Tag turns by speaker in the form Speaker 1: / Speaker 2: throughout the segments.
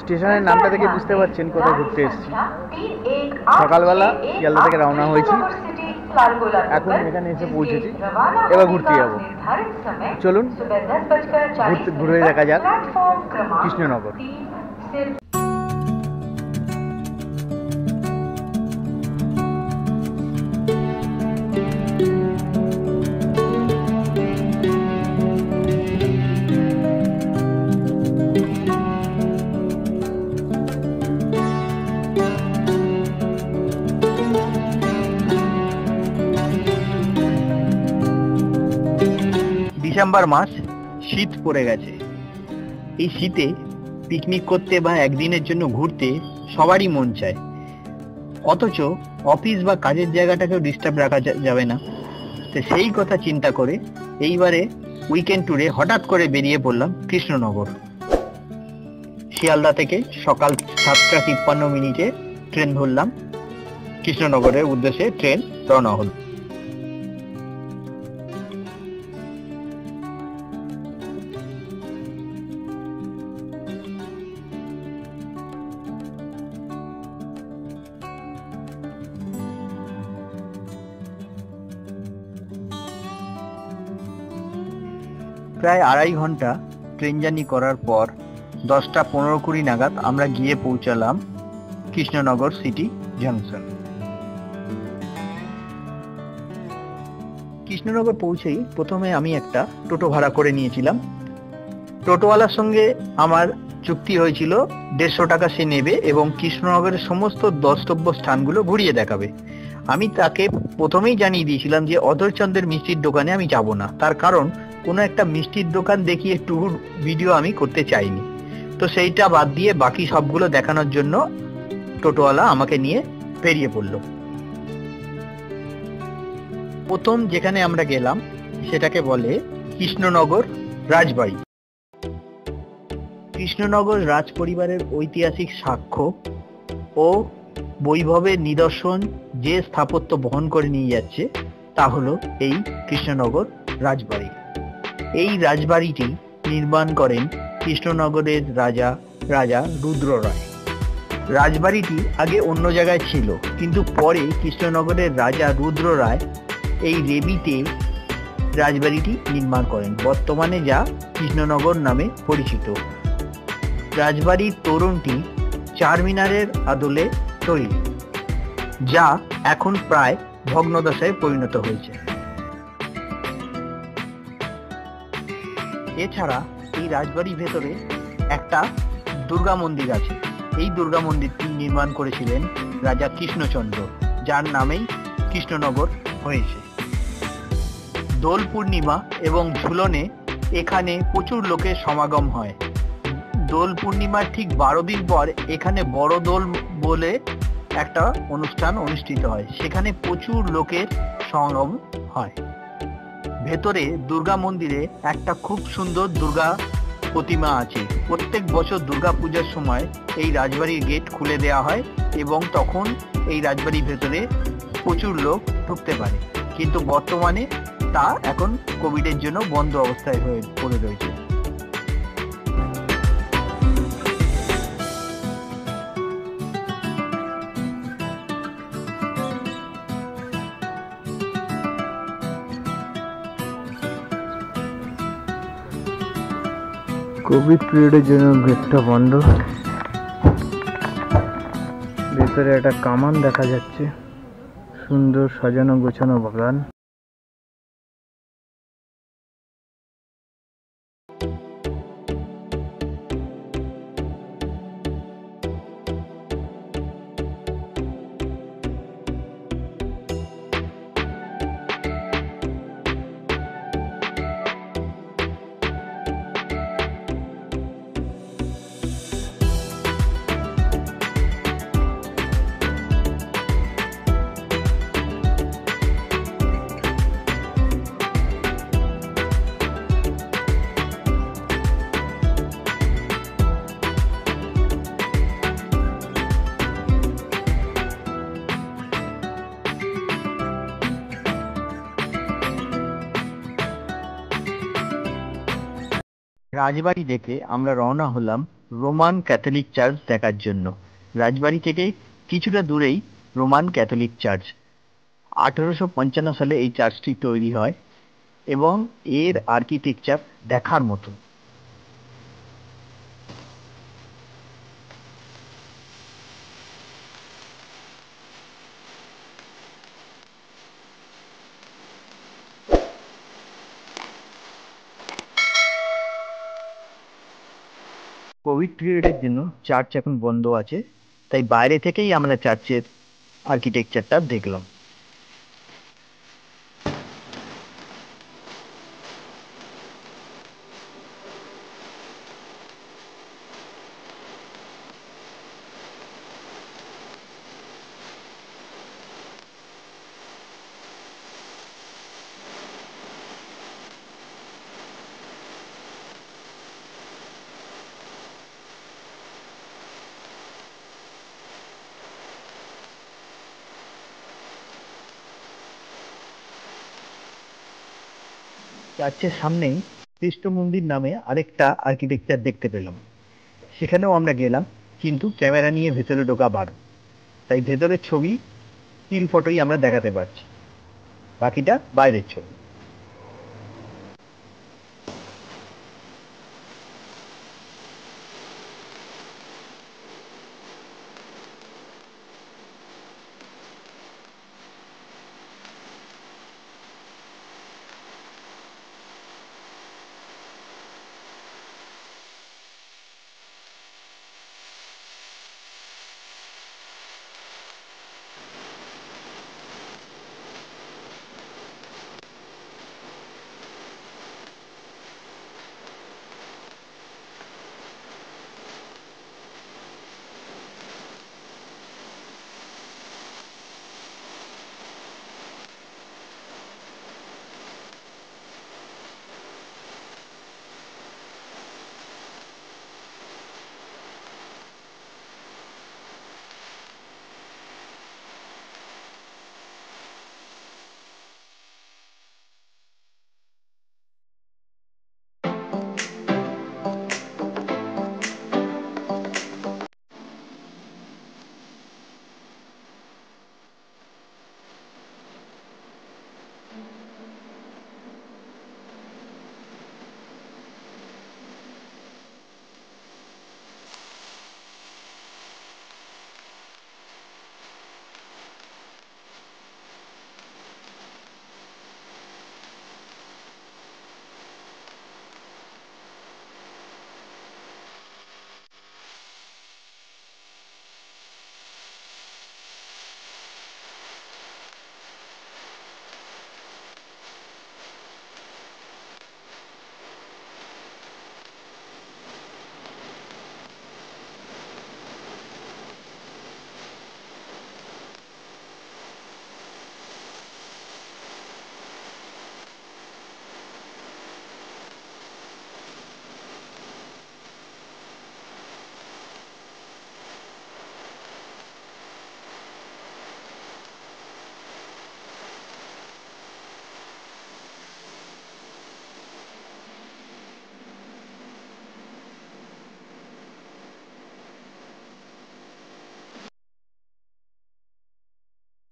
Speaker 1: স্টেশনের নামটা থেকে বুঝতে পারছেন কোথায় ঘুরতে এসেছি। সকালবেলা শিয়ালদা থেকে রওনা হয়েছি, এখন এখানে এসে পৌঁছেছি, এবার ঘুরতে যাবো। চলুন ঘুরে দেখা যাক কৃষ্ণনগর।
Speaker 2: ডিসেম্বর মাস, শীত পড়ে গেছে। এই শীতে পিকনিক করতে বা একদিনের জন্য ঘুরতে সবারই মন চায়, অথচ অফিস বা কাজের জায়গাটাকেও ডিস্টার্ব রাখা যাবে না। তো সেই কথা চিন্তা করে এইবারে উইকেন্ড ট্যুরে হঠাৎ করে বেরিয়ে পড়লাম কৃষ্ণনগর। শিয়ালদা থেকে সকাল 7:53 ট্রেন ধরলাম, কৃষ্ণনগরের উদ্দেশ্যে ট্রেন রওনা হল। প্রায় 2.5 ঘন্টা ট্রেন জার্নি করার পর 10:15-20 নাগাদ আমরা গিয়ে পৌঁছালাম কৃষ্ণনগর সিটি জাংশন। কৃষ্ণনগর পৌঁছেই প্রথমে আমি একটা টোটো ভাড়া করে নিয়েছিলাম। টোটোওয়ালার সঙ্গে আমার চুক্তি হয়েছিল 150 টাকা সে নেবে এবং কৃষ্ণনগরের সমস্ত দ্রষ্টব্য স্থানগুলো ঘুরিয়ে দেখাবে। আমি তাকে প্রথমেই জানিয়ে দিয়েছিলাম যে অধরচন্দ্রের মিষ্টির দোকানে আমি যাব না, তার কারণ কোনো একটা মিষ্টির দোকান দেখিয়ে ট্যুর ভিডিও আমি করতে চাইনি। তো সেইটা বাদ দিয়ে বাকি সবগুলো দেখানোর জন্য টোটোওয়ালা আমাকে নিয়ে বেরিয়ে পড়ল। প্রথম যেখানে আমরা গেলাম সেটাকে বলে কৃষ্ণনগর রাজবাড়ি। কৃষ্ণনগর রাজ পরিবারের ঐতিহাসিক সাক্ষ্য ও বৈভবের নিদর্শন যে স্থাপত্য বহন করে নিয়ে যাচ্ছে তা হলো এই কৃষ্ণনগর রাজবাড়ি। এই রাজবাড়িটি নির্মাণ করেন কৃষ্ণনগরের রাজা রুদ্র রায়। রাজবাড়িটি আগে অন্য জায়গায় ছিল, কিন্তু পরে কৃষ্ণনগরের রাজা রুদ্র রায় এই রেবিতে রাজবাড়িটি নির্মাণ করেন, বর্তমানে যা কৃষ্ণনগর নামে পরিচিত। রাজবাড়ির তোরণটি চারমিনারের আদলে তৈরি, যা এখন প্রায় ভগ্নদশায় পরিণত হয়েছে। এছাড়া এই রাজবাড়ির ভেতরে একটা দুর্গা মন্দির আছে। এই দুর্গা মন্দিরটি নির্মাণ করেছিলেন রাজা কৃষ্ণচন্দ্র, যার নামেই কৃষ্ণনগর হয়েছে। দোল পূর্ণিমা এবং ঝুলনে এখানে প্রচুর লোকের সমাগম হয়। দোল পূর্ণিমার ঠিক 12 দিন পর এখানে বড় দোল বলে একটা অনুষ্ঠান অনুষ্ঠিত হয়, সেখানে প্রচুর লোকের সমাগম হয়। ভেতরে দুর্গা মন্দিরে একটা খুব সুন্দর দুর্গা প্রতিমা আছে। প্রত্যেক বছর দুর্গা পূজার সময় এই রাজবাড়ির গেট খুলে দেওয়া হয় এবং তখন এই রাজবাড়ির ভেতরে প্রচুর লোক ঢুকতে পারে, কিন্তু বর্তমানে তা এখন কোভিডের জন্য বন্ধ অবস্থায় হয়ে পড়ে রয়েছে।
Speaker 1: কোভিড পিরিয়ডের জন্য গেটটা বন্ধ। ভেতরে একটা কামান দেখা যাচ্ছে, সুন্দর সাজানো গোছানো বাগান।
Speaker 2: রাজবাড়ি দেখে আমরা রওনা হলাম রোমান ক্যাথলিক চার্চ দেখার জন্য। রাজবাড়ি থেকে কিছুটা দূরেই রোমান ক্যাথলিক চার্চ। 1855 সালে এই চার্চটি তৈরি হয় এবং এর আর্কিটেকচার দেখার মতো। কোভিড পিরিয়ডের জন্য চার্চ এখন বন্ধ আছে, তাই বাইরে থেকেই আমরা চার্চের আর্কিটেকচারটা দেখলাম। চার্চের সামনেই কৃষ্ণ মন্দির নামে আরেকটা আর্কিটেকচার দেখতে পেলাম। সেখানেও আমরা গেলাম, কিন্তু ক্যামেরা নিয়ে ভেতরে ঢোকা বারণ, তাই ভেতরের ছবি স্টিল ফটোই আমরা দেখাতে পারছি, বাকিটা বাইরের ছবি।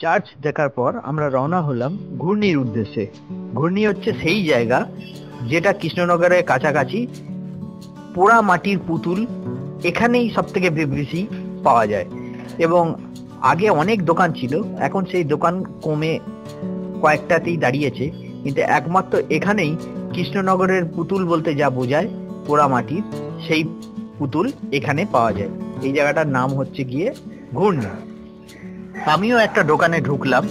Speaker 2: চার্চ দেখার পর আমরা রওনা হলাম ঘূর্ণির উদ্দেশ্যে। ঘূর্ণি হচ্ছে সেই জায়গা যেটা কৃষ্ণনগরের কাছাকাছি। পোড়া মাটির পুতুল এখানেই সব থেকে বেশি পাওয়া যায়, এবং আগে অনেক দোকান ছিল, এখন সেই দোকান কমে কয়েকটাতেই দাঁড়িয়েছে, কিন্তু একমাত্র এখানেই কৃষ্ণনগরের পুতুল বলতে যা বোঝায় পোড়া মাটির, সেই পুতুল এখানে পাওয়া যায়। এই জায়গাটার নাম হচ্ছে গিয়ে ঘূর্ণি। আমিও একটা দোকানে ঢুকলাম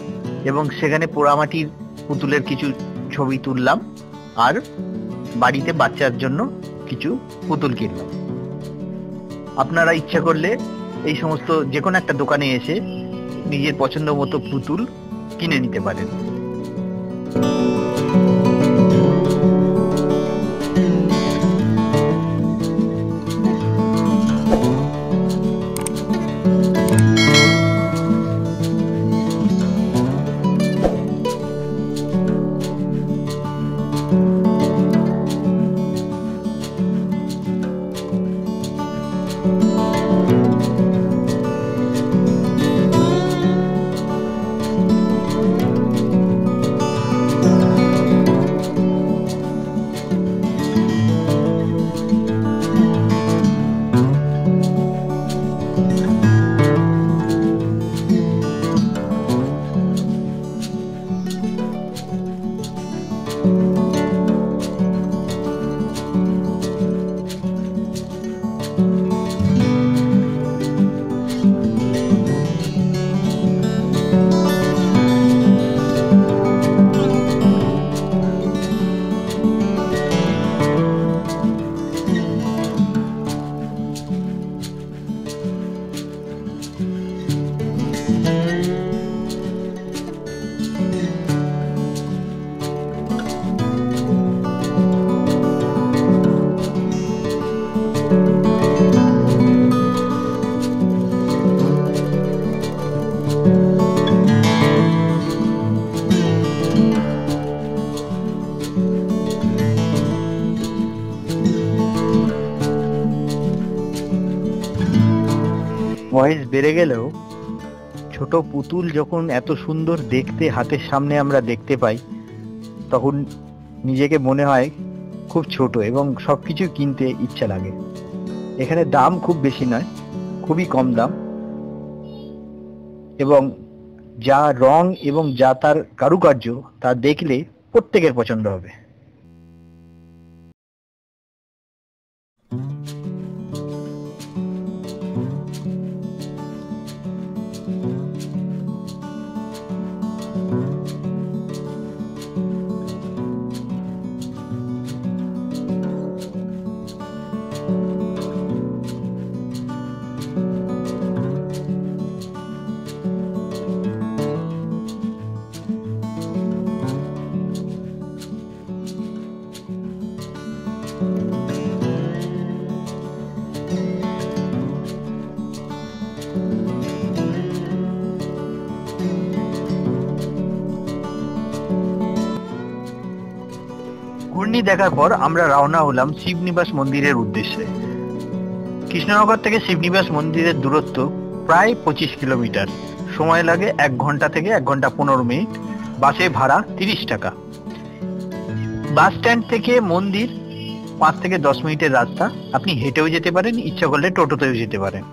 Speaker 2: এবং সেখানে পোড়ামাটির পুতুলের কিছু ছবি তুললাম আর বাড়িতে বাচ্চার জন্য কিছু পুতুল কিনলাম। আপনারা ইচ্ছা করলে এই সমস্ত যে কোনো একটা দোকানে এসে নিজের পছন্দ মতো পুতুল কিনে নিতে পারেন। বয়স বেড়ে গেলেও ছোট পুতুল যখন এত সুন্দর দেখতে হাতের সামনে আমরা দেখতে পাই, তখন নিজেকে মনে হয় খুব ছোট এবং সবকিছু কিনতে ইচ্ছা লাগে। এখানে দাম খুব বেশি নয়, খুবই কম দাম, এবং যা রং এবং যা তার কারুকার্য তা দেখলে প্রত্যেকের পছন্দ হবে। ঘূর্ণি দেখার পর আমরা রওনা হলাম শিবনিবাস মন্দিরের উদ্দেশ্যে। কৃষ্ণনগর থেকে শিবনিবাস মন্দিরের দূরত্ব প্রায় 25 কিলোমিটার। সময় লাগে 1 ঘন্টা থেকে 1 ঘন্টা 15 মিনিট। বাসে ভাড়া 30 টাকা। বাস স্ট্যান্ড থেকে মন্দির 5 থেকে 10 মিনিটের রাস্তা। আপনি হেঁটেও যেতে পারেন, ইচ্ছা করলে টোটোতেও যেতে পারেন।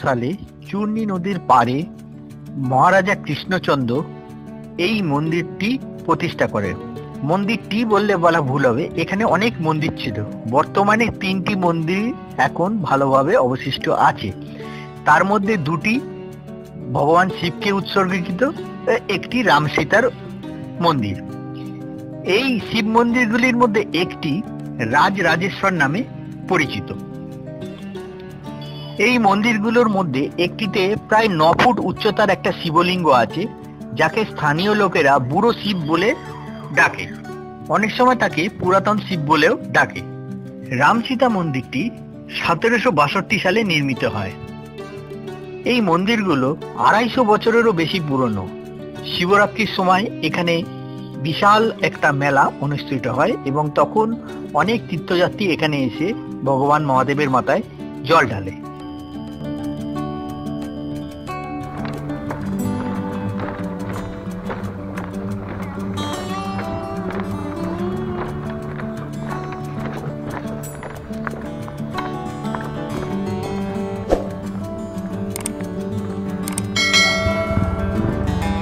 Speaker 2: সালে চূর্ণী নদীর পাড়ে মহারাজা কৃষ্ণচন্দ্র এই মন্দিরটি প্রতিষ্ঠা করেন। মন্দিরটি বললে বলা ভুল হবে, এখানে অনেক মন্দির ছিল। বর্তমানে 3টি মন্দির এখন ভালোভাবে অবশিষ্ট আছে। তার মধ্যে 2টি ভগবান শিবকে উৎসর্গীকৃত, একটি রাম সীতার মন্দির। এই শিব মন্দিরগুলির মধ্যে একটি রাজরাজেশ্বর নামে পরিচিত। এই মন্দিরগুলোর মধ্যে একটিতে প্রায় 9 ফুট উচ্চতার একটা শিবলিঙ্গ আছে, যাকে স্থানীয় লোকেরা বুড়ো শিব বলে ডাকে। অনেক সময় তাকে পুরাতন শিব বলেও ডাকে। রাম সীতা মন্দিরটি 1762 সালে নির্মিত হয়। এই মন্দিরগুলো 250 বছরেরও বেশি পুরনো। শিবরাত্রির সময় এখানে বিশাল একটা মেলা অনুষ্ঠিত হয় এবং তখন অনেক তীর্থযাত্রী এখানে এসে ভগবান মহাদেবের মাথায় জল ঢালে।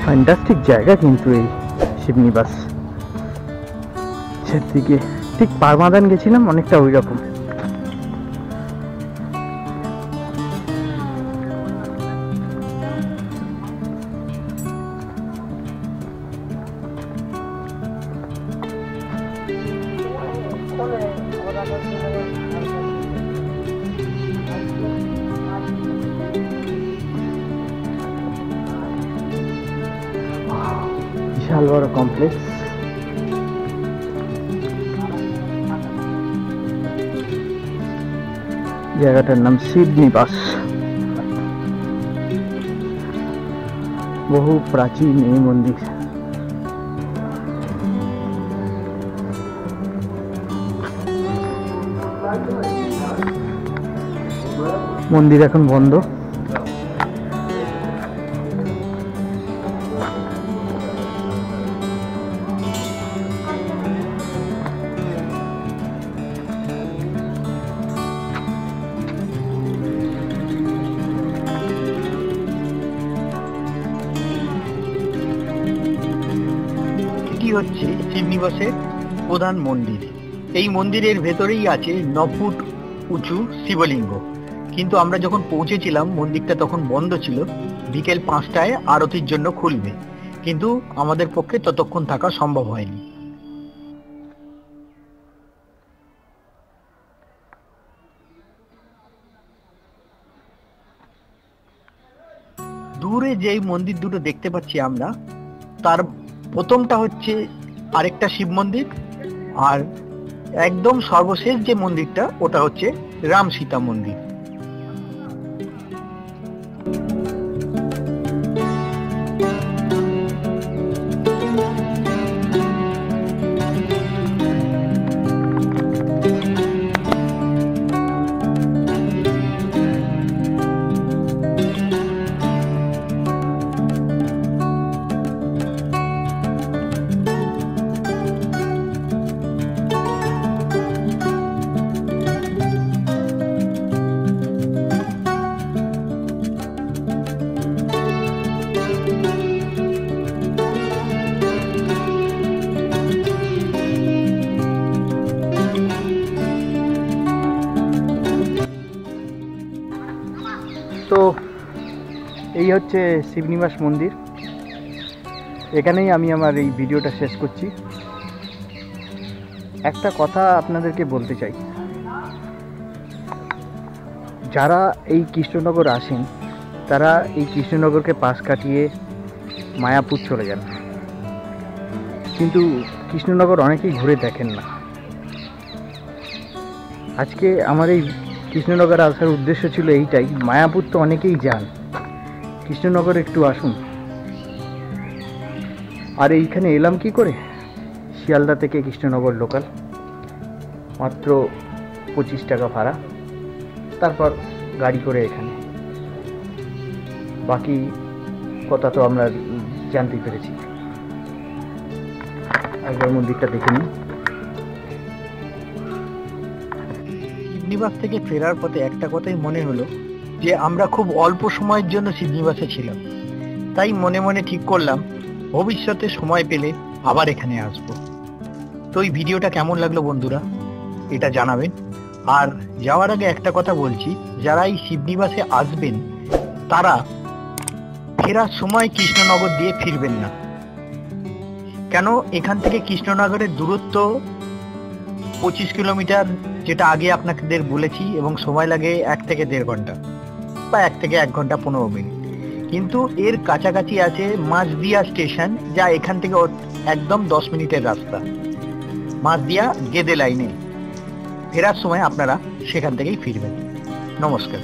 Speaker 1: ফ্যান্টাস্টিক জায়গা কিন্তু এই শিবনিবাস। সেদিকে ঠিক পারমাদান গেছিলাম, অনেকটা ওই রকম। বিশাল বড় কমপ্লেক্স। জায়গাটার নাম শিবনিবাস। বহু প্রাচীন এই মন্দির। মন্দির এখন বন্ধ।
Speaker 2: হচ্ছে শিবনিবাসের প্রধান মন্দির। এই মন্দিরের ভেতরেই আছে 9 ফুট উঁচু শিবলিঙ্গ। কিন্তু আমরা যখন পৌঁছেছিলাম মন্দিরটা তখন বন্ধ ছিল। বিকেল 5টায় আরতির জন্য খুলবে, কিন্তু আমাদের পক্ষে ততক্ষণ থাকা সম্ভব হয়নি। দূরে যেই মন্দির দুটো দেখতে পাচ্ছি আমরা, তার প্রথমটা হচ্ছে আরেকটা শিব মন্দির, আর একদম সর্বশেষ যে মন্দিরটা ওটা হচ্ছে রাম সীতা মন্দির।
Speaker 1: এই হচ্ছে শিবনিবাস মন্দির। এখানেই আমি আমার এই ভিডিওটা শেষ করছি। একটা কথা আপনাদেরকে বলতে চাই, যারা এই কৃষ্ণনগর আসেন তারা এই কৃষ্ণনগরকে পাশ কাটিয়ে মায়াপুর চলে যান, কিন্তু কৃষ্ণনগর অনেকেই ঘুরে দেখেন না। আজকে আমার এই কৃষ্ণনগর আসার উদ্দেশ্য ছিল এইটাই। মায়াপুর তো অনেকেই যান, কৃষ্ণনগর একটু আসুন। আর এইখানে এলাম কি করে? শিয়ালদা থেকে কৃষ্ণনগর লোকাল, মাত্র 25 টাকা ভাড়া, তারপর গাড়ি করে এখানে। বাকি কথা তো আমরা জানতেই পেরেছি। একবার মন্দিরটা দেখে নিই।
Speaker 2: শিবনিবাস থেকে ফেরার পথে একটা কথাই মনে হলো যে আমরা খুব অল্প সময়ের জন্য শিবনিবাসে ছিলাম। তাই মনে মনে ঠিক করলাম ভবিষ্যতে সময় পেলে আবার এখানে আসব। তো এই ভিডিওটা কেমন লাগলো বন্ধুরা, এটা জানাবেন। আর যাওয়ার আগে একটা কথা বলছি, যারা এই শিবনিবাসে আসবেন তারা ফেরার সময় কৃষ্ণনগর দিয়ে ফিরবেন না। কেন, এখান থেকে কৃষ্ণনগরের দূরত্ব 25 কিলোমিটার, যেটা আগে আপনাদের বলেছি, এবং সময় লাগে 1 থেকে 1.5 ঘন্টা বা 1 থেকে 1 ঘন্টা 15 মিনিট। কিন্তু এর কাছাকাছি আছে মাঝদিয়া স্টেশন, যা এখান থেকে একদম 10 মিনিটের রাস্তা। মাঝদিয়া গেদে লাইনে ফেরার সময় আপনারা সেখান থেকেই ফিরবেন। নমস্কার।